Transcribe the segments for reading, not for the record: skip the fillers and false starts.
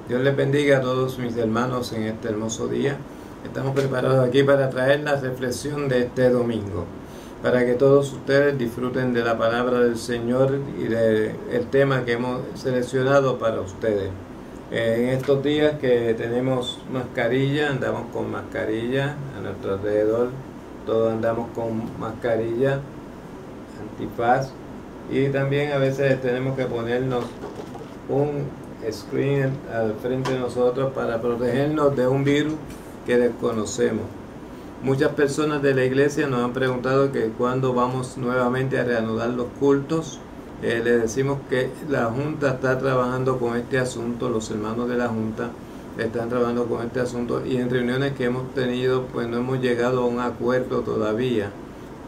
Dios les bendiga a todos mis hermanos en este hermoso día. Estamos preparados aquí para traer la reflexión de este domingo, para que todos ustedes disfruten de la palabra del Señor y del tema que hemos seleccionado para ustedes. En estos días que tenemos mascarilla, andamos con mascarilla a nuestro alrededor, todos andamos con mascarilla, antifaz, y también a veces tenemos que ponernos un screen al frente de nosotros para protegernos de un virus que desconocemos. Muchas personas de la iglesia nos han preguntado que cuándo vamos nuevamente a reanudar los cultos. Le decimos que la Junta está trabajando con este asunto, los hermanos de la Junta están trabajando con este asunto, y en reuniones que hemos tenido pues no hemos llegado a un acuerdo todavía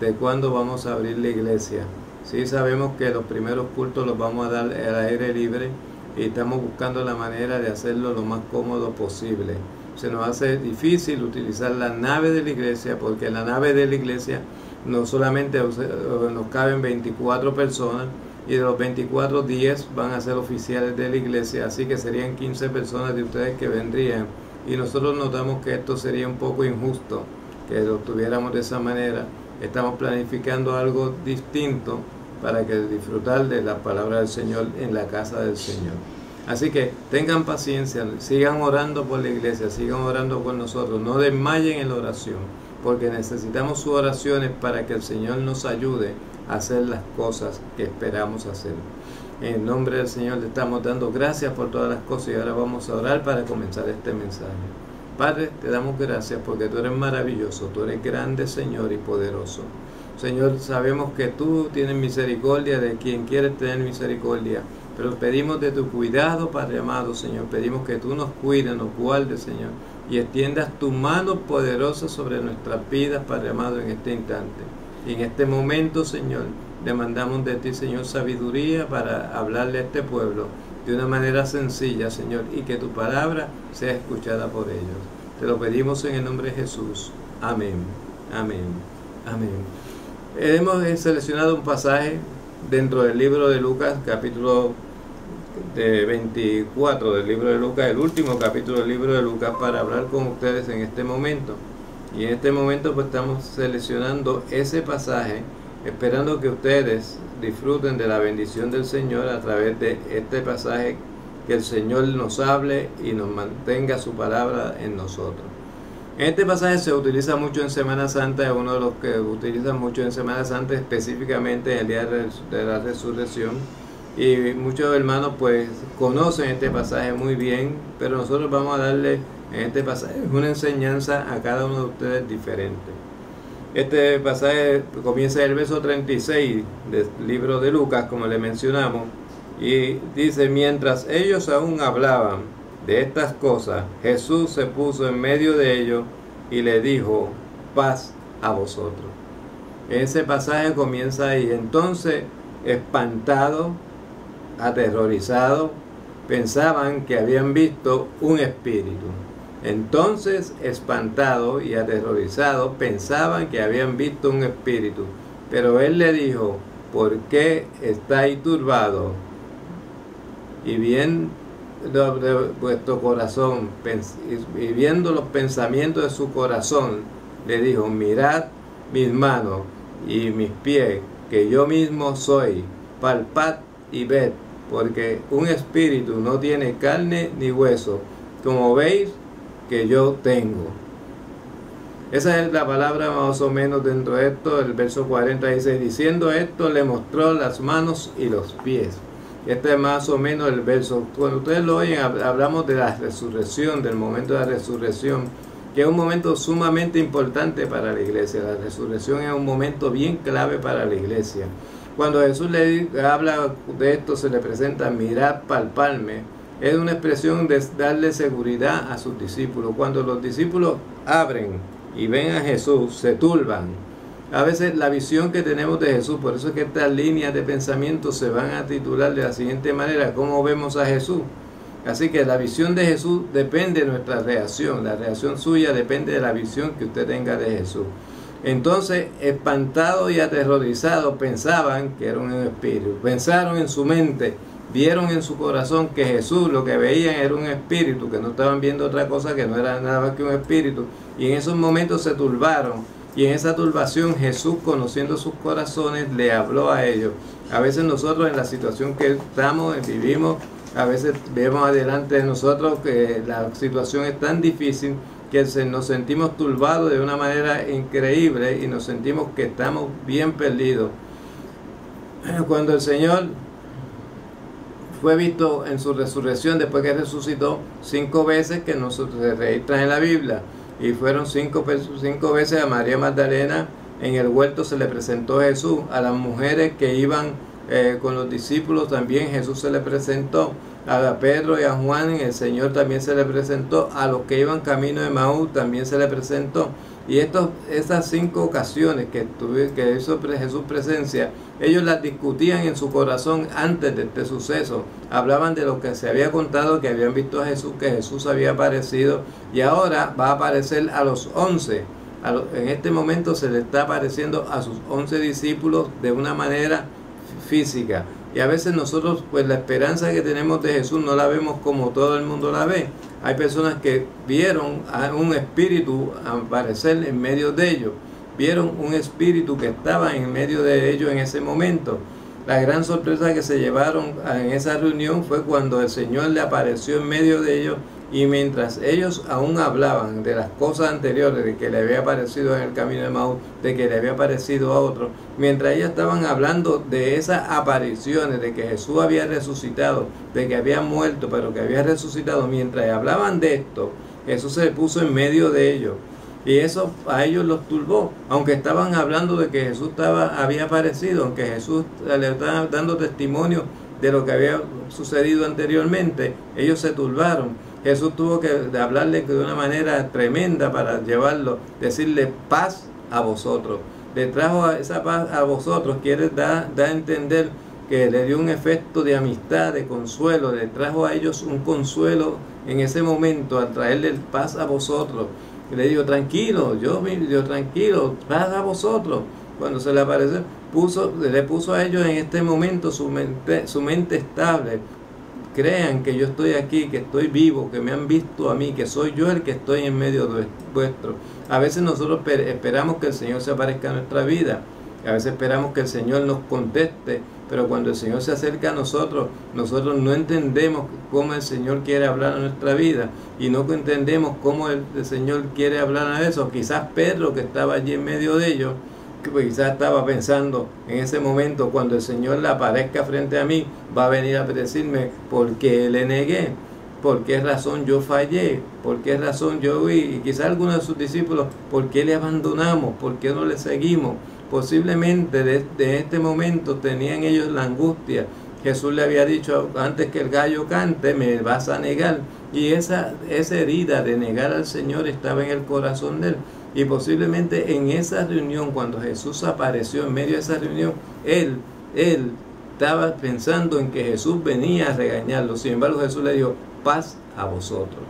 de cuándo vamos a abrir la iglesia. Sí sabemos que los primeros cultos los vamos a dar al aire libre y estamos buscando la manera de hacerlo lo más cómodo posible. Se nos hace difícil utilizar la nave de la iglesia, porque en la nave de la iglesia no solamente nos caben 24 personas, y de los 24, 10 van a ser oficiales de la iglesia, así que serían 15 personas de ustedes que vendrían, y nosotros notamos que esto sería un poco injusto que lo tuviéramos de esa manera. Estamos planificando algo distinto para que disfrutar de la palabra del Señor en la casa del Señor. Así que tengan paciencia, sigan orando por la iglesia, sigan orando por nosotros, no desmayen en la oración, porque necesitamos sus oraciones para que el Señor nos ayude a hacer las cosas que esperamos hacer. En el nombre del Señor le estamos dando gracias por todas las cosas, y ahora vamos a orar para comenzar este mensaje. Padre, te damos gracias porque tú eres maravilloso, tú eres grande, Señor, y poderoso. Señor, sabemos que tú tienes misericordia de quien quieres tener misericordia, pero pedimos de tu cuidado, Padre amado, Señor. Pedimos que tú nos cuides, nos guardes, Señor, y extiendas tu mano poderosa sobre nuestras vidas, Padre amado, en este instante. Y en este momento, Señor, demandamos de ti, Señor, sabiduría para hablarle a este pueblo de una manera sencilla, Señor, y que tu palabra sea escuchada por ellos. Te lo pedimos en el nombre de Jesús. Amén, amén, amén. Hemos seleccionado un pasaje dentro del libro de Lucas, capítulo 24 del libro de Lucas, el último capítulo del libro de Lucas, para hablar con ustedes en este momento. Y en este momento pues estamos seleccionando ese pasaje, esperando que ustedes disfruten de la bendición del Señor a través de este pasaje, que el Señor nos hable y nos mantenga su palabra en nosotros. Este pasaje se utiliza mucho en Semana Santa, es uno de los que utilizan mucho en Semana Santa, específicamente en el día de la resurrección, y muchos hermanos pues conocen este pasaje muy bien, pero nosotros vamos a darle en este pasaje una enseñanza a cada uno de ustedes diferente. Este pasaje comienza en el verso 36 del libro de Lucas, como le mencionamos, y dice: mientras ellos aún hablaban de estas cosas, Jesús se puso en medio de ellos y le dijo: paz a vosotros. Ese pasaje comienza ahí. Entonces, espantados, aterrorizados, pensaban que habían visto un espíritu. Entonces, espantados y aterrorizados, pensaban que habían visto un espíritu. Pero él le dijo: ¿por qué estáis turbados? Y bien de vuestro corazón, y viendo los pensamientos de su corazón, le dijo: mirad mis manos y mis pies, que yo mismo soy. Palpad y ved, porque un espíritu no tiene carne ni hueso, como veis que yo tengo. Esa es la palabra más o menos dentro de esto. El verso 40 dice: diciendo esto, le mostró las manos y los pies. Este es más o menos el verso. Cuando ustedes lo oyen, hablamos de la resurrección, del momento de la resurrección, que es un momento sumamente importante para la iglesia. La resurrección es un momento bien clave para la iglesia. Cuando Jesús le habla de esto, se le presenta: mirad, palparme. Es una expresión de darle seguridad a sus discípulos. Cuando los discípulos abren y ven a Jesús, se turban. A veces la visión que tenemos de Jesús, por eso es que estas líneas de pensamiento se van a titular de la siguiente manera: ¿cómo vemos a Jesús? Así que la visión de Jesús depende de nuestra reacción. La reacción suya depende de la visión que usted tenga de Jesús. Entonces, espantados y aterrorizados, pensaban que era un espíritu. Pensaron en su mente vieron en su corazón que Jesús lo que veían era un espíritu, que no estaban viendo otra cosa, que no era nada más que un espíritu, y en esos momentos se turbaron, y en esa turbación Jesús, conociendo sus corazones, le habló a ellos. A veces nosotros en la situación que estamos, vivimos, a veces vemos adelante de nosotros que la situación es tan difícil que nos sentimos turbados de una manera increíble y nos sentimos que estamos bien perdidos. Cuando el Señor fue visto en su resurrección después que resucitó 5 veces, que nos registran en la Biblia, y fueron 5 veces a María Magdalena. En el huerto se le presentó Jesús. A las mujeres que iban con los discípulos también Jesús se le presentó. A Pedro y a Juan el Señor también se le presentó. A los que iban camino de Maús también se le presentó. Y estas 5 ocasiones que hizo Jesús presencia, ellos las discutían en su corazón antes de este suceso. Hablaban de lo que se había contado, que habían visto a Jesús, que Jesús había aparecido, y ahora va a aparecer a los 11. En este momento se le está apareciendo a sus 11 discípulos de una manera física. Y a veces nosotros, pues la esperanza que tenemos de Jesús no la vemos como todo el mundo la ve. Hay personas que vieron a un espíritu aparecer en medio de ellos. Vieron un espíritu que estaba en medio de ellos en ese momento. La gran sorpresa que se llevaron en esa reunión fue cuando el Señor le apareció en medio de ellos, y mientras ellos aún hablaban de las cosas anteriores, de que le había aparecido en el camino de Maús, de que le había aparecido a otro, mientras ellos estaban hablando de esas apariciones, de que Jesús había resucitado, de que había muerto pero que había resucitado, mientras hablaban de esto, Jesús se puso en medio de ellos. Y eso a ellos los turbó, aunque estaban hablando de que Jesús había aparecido, aunque Jesús le estaba dando testimonio de lo que había sucedido anteriormente, ellos se turbaron. Jesús tuvo que hablarle de una manera tremenda para llevarlo, decirle paz a vosotros. Le trajo esa paz a vosotros, quiere dar a entender que le dio un efecto de amistad, de consuelo, le trajo a ellos un consuelo en ese momento al traerle paz a vosotros. Y le dijo, tranquilo, tranquilo, paz a vosotros. Cuando se le apareció, le puso a ellos en este momento su mente estable. Crean que yo estoy aquí, que estoy vivo, que me han visto a mí, que soy yo el que estoy en medio de vuestro. A veces nosotros esperamos que el Señor se aparezca en nuestra vida. A veces esperamos que el Señor nos conteste, pero cuando el Señor se acerca a nosotros no entendemos cómo el Señor quiere hablar a nuestra vida, y no entendemos cómo el Señor quiere hablar a eso. Quizás Pedro, que estaba allí en medio de ellos, que quizás estaba pensando en ese momento, cuando el Señor le aparezca frente a mí, va a venir a decirme por qué le negué, por qué razón yo fallé, por qué razón yo huí. Y quizás algunos de sus discípulos, por qué le abandonamos, por qué no le seguimos. Posiblemente de este momento tenían ellos la angustia. Jesús le había dicho, antes que el gallo cante, me vas a negar. Y esa herida de negar al Señor estaba en el corazón de él. Y posiblemente en esa reunión, cuando Jesús apareció en medio de esa reunión, él estaba pensando en que Jesús venía a regañarlo. Sin embargo, Jesús le dijo, paz a vosotros.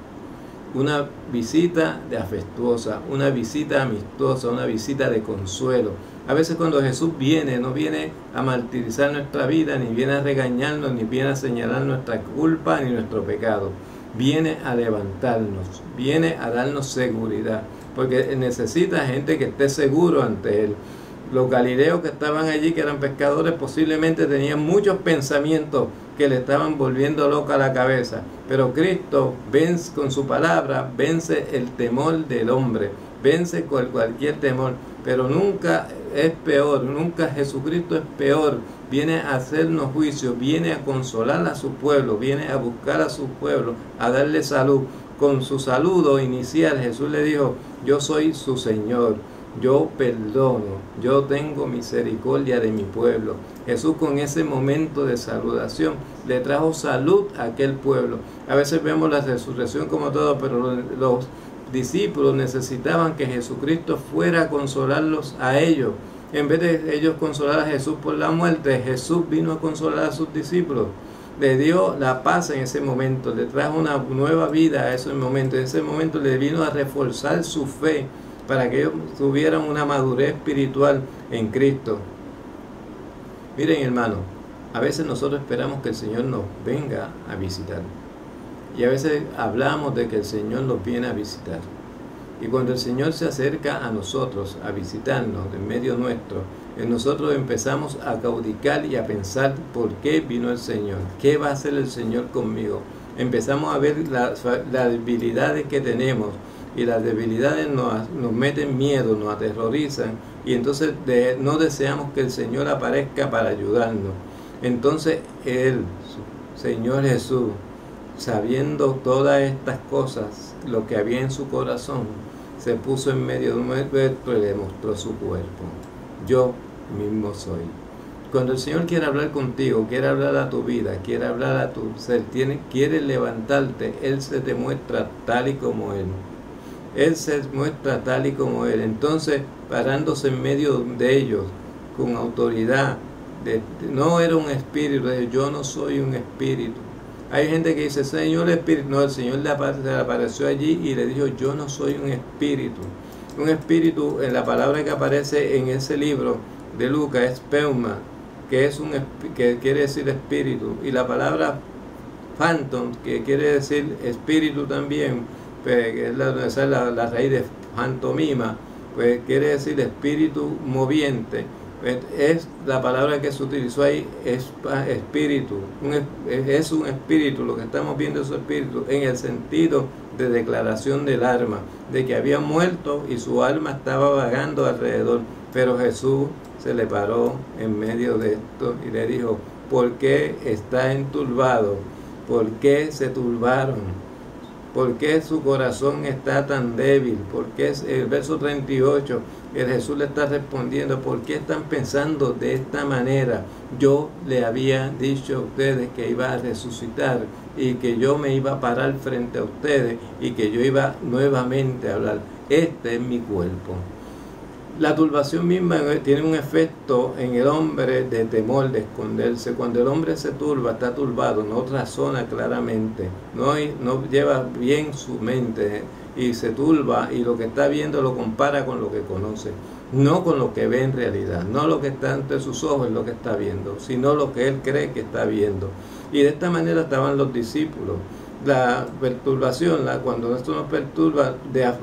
Una visita de afectuosa, una visita amistosa, una visita de consuelo. A veces cuando Jesús viene, no viene a martirizar nuestra vida, ni viene a regañarnos, ni viene a señalar nuestra culpa ni nuestro pecado. Viene a levantarnos, viene a darnos seguridad, porque necesita gente que esté seguro ante Él. Los galileos que estaban allí, que eran pescadores, posiblemente tenían muchos pensamientos que le estaban volviendo loca la cabeza, pero Cristo vence con su palabra, vence el temor del hombre, vence cualquier temor, pero nunca es peor, nunca Jesucristo es peor. Viene a hacernos juicio, viene a consolar a su pueblo, viene a buscar a su pueblo, a darle salud. Con su saludo inicial, Jesús le dijo, yo soy su Señor, yo perdono, yo tengo misericordia de mi pueblo. Jesús, con ese momento de saludación, le trajo salud a aquel pueblo. A veces vemos la resurrección como todo, pero los discípulos necesitaban que Jesucristo fuera a consolarlos a ellos. En vez de ellos consolar a Jesús por la muerte, Jesús vino a consolar a sus discípulos. Le dio la paz en ese momento, le trajo una nueva vida a ese momento. En ese momento le vino a reforzar su fe para que ellos tuvieran una madurez espiritual en Cristo. Miren, hermanos, A veces nosotros esperamos que el Señor nos venga a visitar. Y a veces hablamos de que el Señor nos viene a visitar. Y cuando el Señor se acerca a nosotros, a visitarnos en medio nuestro, nosotros empezamos a caudicar y a pensar por qué vino el Señor, qué va a hacer el Señor conmigo. Empezamos a ver las debilidades que tenemos, y las debilidades nos meten miedo, nos aterrorizan, y entonces no deseamos que el Señor aparezca para ayudarnos. Entonces Él, Señor Jesús, sabiendo todas estas cosas, lo que había en su corazón, se puso en medio de nuestro y le mostró su cuerpo. Yo mismo soy. Cuando el Señor quiere hablar contigo, quiere hablar a tu vida, quiere hablar a tu ser, quiere levantarte, Él se te muestra tal y como Él. Él se muestra tal y como Él. Entonces, parándose en medio de ellos, con autoridad, no era un espíritu, yo no soy un espíritu. Hay gente que dice, Señor Espíritu. No, el Señor le apareció allí y le dijo, yo no soy un espíritu. Un espíritu, en la palabra que aparece en ese libro de Lucas, es pneuma, que quiere decir espíritu. Y la palabra phantom, que quiere decir espíritu también, que es la raíz de pantomima, pues quiere decir espíritu moviente. Es la palabra que se utilizó ahí, es espíritu, es un espíritu, lo que estamos viendo es un espíritu, en el sentido de declaración del alma, de que había muerto y su alma estaba vagando alrededor, pero Jesús se le paró en medio de esto y le dijo, ¿por qué está enturbado? ¿Por qué se turbaron? ¿Por qué su corazón está tan débil? ¿Por qué el verso 38, Jesús le está respondiendo, ¿por qué están pensando de esta manera? Yo le había dicho a ustedes que iba a resucitar y que yo me iba a parar frente a ustedes y que yo iba nuevamente a hablar. Este es mi cuerpo. La turbación misma tiene un efecto en el hombre de temor, de esconderse. Cuando el hombre se turba, está turbado, no razona claramente, no lleva bien su mente y se turba, y lo que está viendo lo compara con lo que conoce, no con lo que ve en realidad, no lo que está ante sus ojos es lo que está viendo, sino lo que él cree que está viendo. Y de esta manera estaban los discípulos. La perturbación, cuando esto nos perturba, la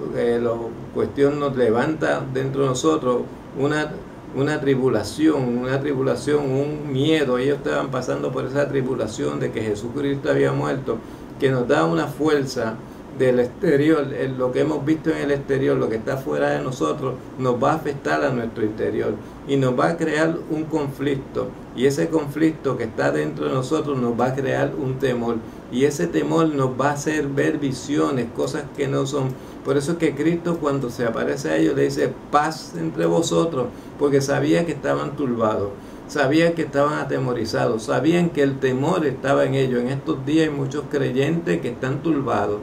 cuestión nos levanta dentro de nosotros una tribulación, un miedo. Ellos estaban pasando por esa tribulación de que Jesucristo había muerto, que nos da una fuerza del exterior. Lo que hemos visto en el exterior, lo que está fuera de nosotros, nos va a afectar a nuestro interior y nos va a crear un conflicto, y ese conflicto que está dentro de nosotros nos va a crear un temor, y ese temor nos va a hacer ver visiones, cosas que no son. Por eso es que Cristo, cuando se aparece a ellos, le dice paz entre vosotros, porque sabía que estaban turbados, sabían que estaban atemorizados, sabían que el temor estaba en ellos. En estos días hay muchos creyentes que están turbados,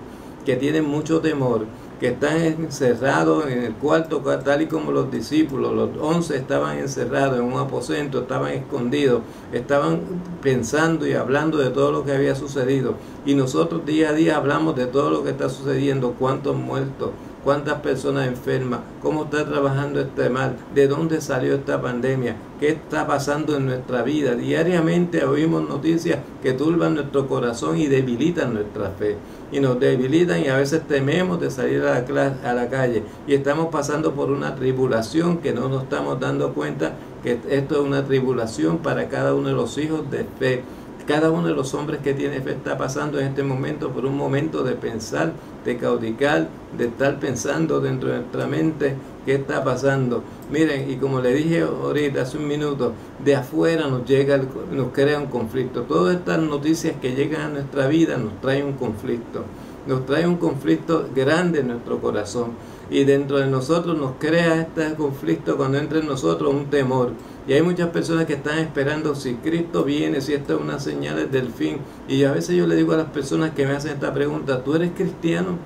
que tienen mucho temor, que están encerrados en el cuarto, tal y como los discípulos, los 11 estaban encerrados en un aposento, estaban escondidos, estaban pensando y hablando de todo lo que había sucedido. Y nosotros día a día hablamos de todo lo que está sucediendo, cuántos muertos, cuántas personas enfermas, cómo está trabajando este mal, de dónde salió esta pandemia, qué está pasando en nuestra vida. Diariamente oímos noticias que turban nuestro corazón y debilitan nuestra fe. Y nos debilitan, y a veces tememos de salir a la calle. Y estamos pasando por una tribulación que no nos estamos dando cuenta que esto es una tribulación para cada uno de los hijos de fe. Cada uno de los hombres que tiene fe está pasando en este momento por un momento de pensar, de caudicar, de estar pensando dentro de nuestra mente qué está pasando. Miren, y como le dije ahorita, hace un minuto, de afuera nos crea un conflicto. Todas estas noticias que llegan a nuestra vida nos traen un conflicto. Nos trae un conflicto grande en nuestro corazón. Y dentro de nosotros nos crea este conflicto, cuando entra en nosotros, un temor. Y hay muchas personas que están esperando si Cristo viene, si esto es una señal del fin. Y a veces yo le digo a las personas que me hacen esta pregunta, ¿tú eres cristiano?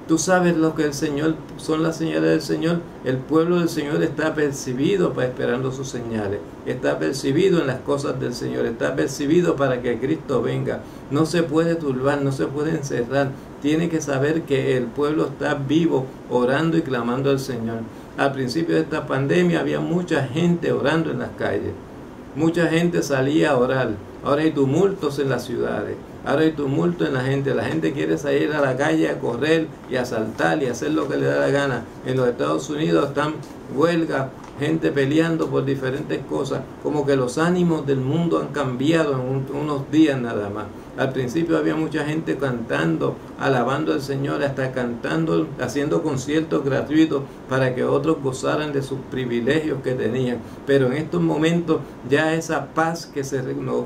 ¿Tú sabes lo que el Señor son las señales del Señor? El pueblo del Señor está percibido para esperando sus señales. Está percibido en las cosas del Señor. Está percibido para que Cristo venga. No se puede turbar, no se puede encerrar. Tiene que saber que el pueblo está vivo, orando y clamando al Señor. Al principio de esta pandemia había mucha gente orando en las calles. Mucha gente salía a orar. Ahora hay tumultos en las ciudades. Ahora hay tumulto en la gente. La gente quiere salir a la calle a correr y a saltar y a hacer lo que le da la gana. En los Estados Unidos están huelgas, gente peleando por diferentes cosas. Como que los ánimos del mundo han cambiado en unos días nada más. Al principio había mucha gente cantando, alabando al Señor, hasta cantando, haciendo conciertos gratuitos para que otros gozaran de sus privilegios que tenían. Pero en estos momentos ya esa paz que se nos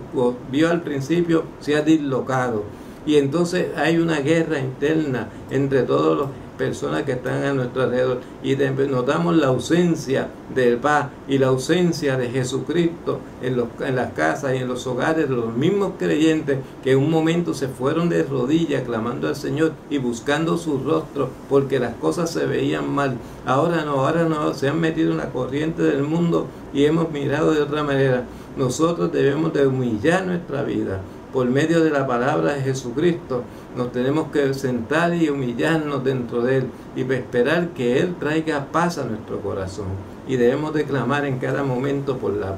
vio al principio se ha dislocado. Y entonces hay una guerra interna entre todas las personas que están a nuestro alrededor. Y notamos la ausencia de paz y la ausencia de Jesucristo en las casas y en los hogares de los mismos creyentes que en un momento se fueron de rodillas clamando al Señor y buscando su rostro porque las cosas se veían mal. Ahora no, se han metido en la corriente del mundo y hemos mirado de otra manera. Nosotros debemos de humillar nuestra vida por medio de la palabra de Jesucristo. Nos tenemos que sentar y humillarnos dentro de Él y esperar que Él traiga paz a nuestro corazón. Y debemos de clamar en cada momento por la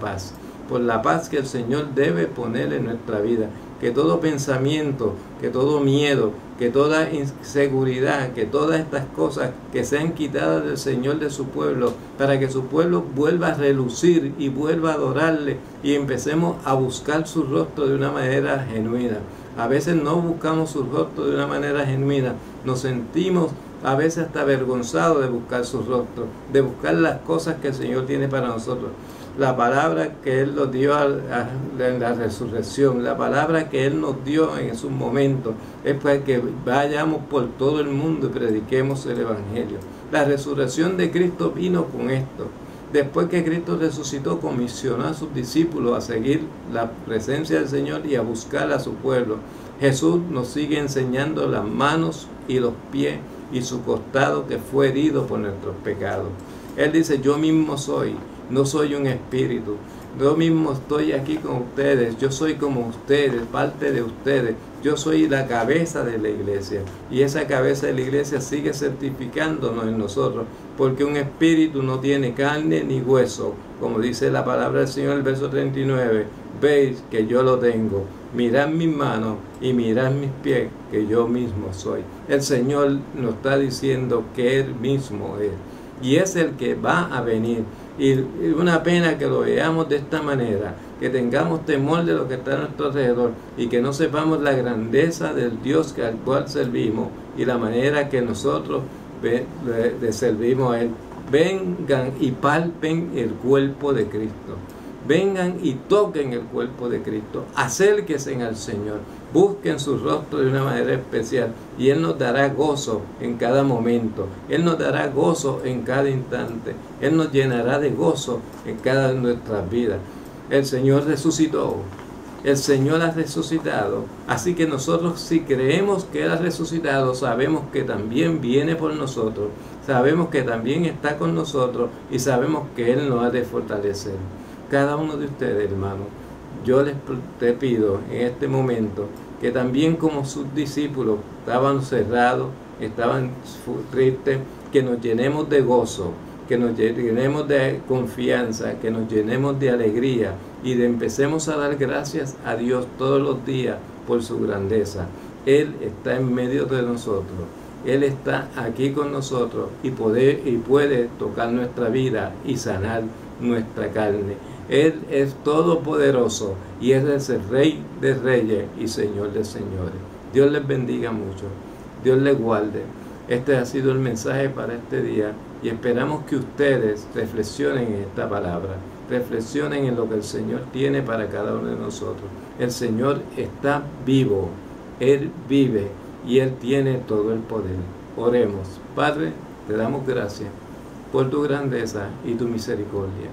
paz que el Señor debe poner en nuestra vida. Que todo pensamiento, que todo miedo, que toda inseguridad, que todas estas cosas que sean quitadas del Señor de su pueblo, para que su pueblo vuelva a relucir y vuelva a adorarle y empecemos a buscar su rostro de una manera genuina. A veces no buscamos su rostro de una manera genuina, nos sentimos a veces hasta avergonzados de buscar su rostro, de buscar las cosas que el Señor tiene para nosotros. La palabra que Él nos dio en la resurrección, la palabra que Él nos dio en esos momentos, es para que vayamos por todo el mundo y prediquemos el Evangelio. La resurrección de Cristo vino con esto. Después que Cristo resucitó, comisionó a sus discípulos a seguir la presencia del Señor y a buscar a su pueblo. Jesús nos sigue enseñando las manos y los pies y su costado que fue herido por nuestros pecados. Él dice, yo mismo soy. No soy un espíritu, yo mismo estoy aquí con ustedes, yo soy como ustedes, parte de ustedes, yo soy la cabeza de la iglesia y esa cabeza de la iglesia sigue certificándonos en nosotros, porque un espíritu no tiene carne ni hueso, como dice la palabra del Señor en el verso 39, veis que yo lo tengo, mirad mis manos y mirad mis pies, que yo mismo soy. El Señor nos está diciendo que Él mismo es y es el que va a venir. Y una pena que lo veamos de esta manera, que tengamos temor de lo que está a nuestro alrededor y que no sepamos la grandeza del Dios al cual servimos y la manera que nosotros le servimos a Él. Vengan y palpen el cuerpo de Cristo. Vengan y toquen el cuerpo de Cristo. Acérquense al Señor. Busquen su rostro de una manera especial y Él nos dará gozo en cada momento. Él nos dará gozo en cada instante. Él nos llenará de gozo en cada de nuestras vidas. El Señor resucitó. El Señor ha resucitado. Así que nosotros, si creemos que Él ha resucitado, sabemos que también viene por nosotros. Sabemos que también está con nosotros y sabemos que Él nos ha de fortalecer. Cada uno de ustedes, hermanos, yo te pido en este momento que también como sus discípulos estaban cerrados, estaban tristes, que nos llenemos de gozo, que nos llenemos de confianza, que nos llenemos de alegría y de empecemos a dar gracias a Dios todos los días por su grandeza. Él está en medio de nosotros. Él está aquí con nosotros y puede tocar nuestra vida y sanar nuestra carne. Él es todopoderoso y Él es el Rey de Reyes y Señor de Señores. Dios les bendiga mucho. Dios les guarde. Este ha sido el mensaje para este día y esperamos que ustedes reflexionen en esta palabra. Reflexionen en lo que el Señor tiene para cada uno de nosotros. El Señor está vivo. Él vive y Él tiene todo el poder. Oremos. Padre, te damos gracias por tu grandeza y tu misericordia.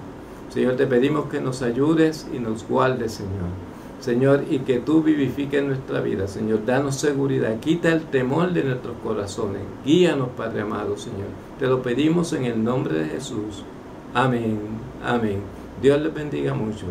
Señor, te pedimos que nos ayudes y nos guardes, Señor. Señor, y que tú vivifiques nuestra vida, Señor. Danos seguridad, quita el temor de nuestros corazones. Guíanos, Padre amado, Señor. Te lo pedimos en el nombre de Jesús. Amén. Amén. Dios les bendiga mucho.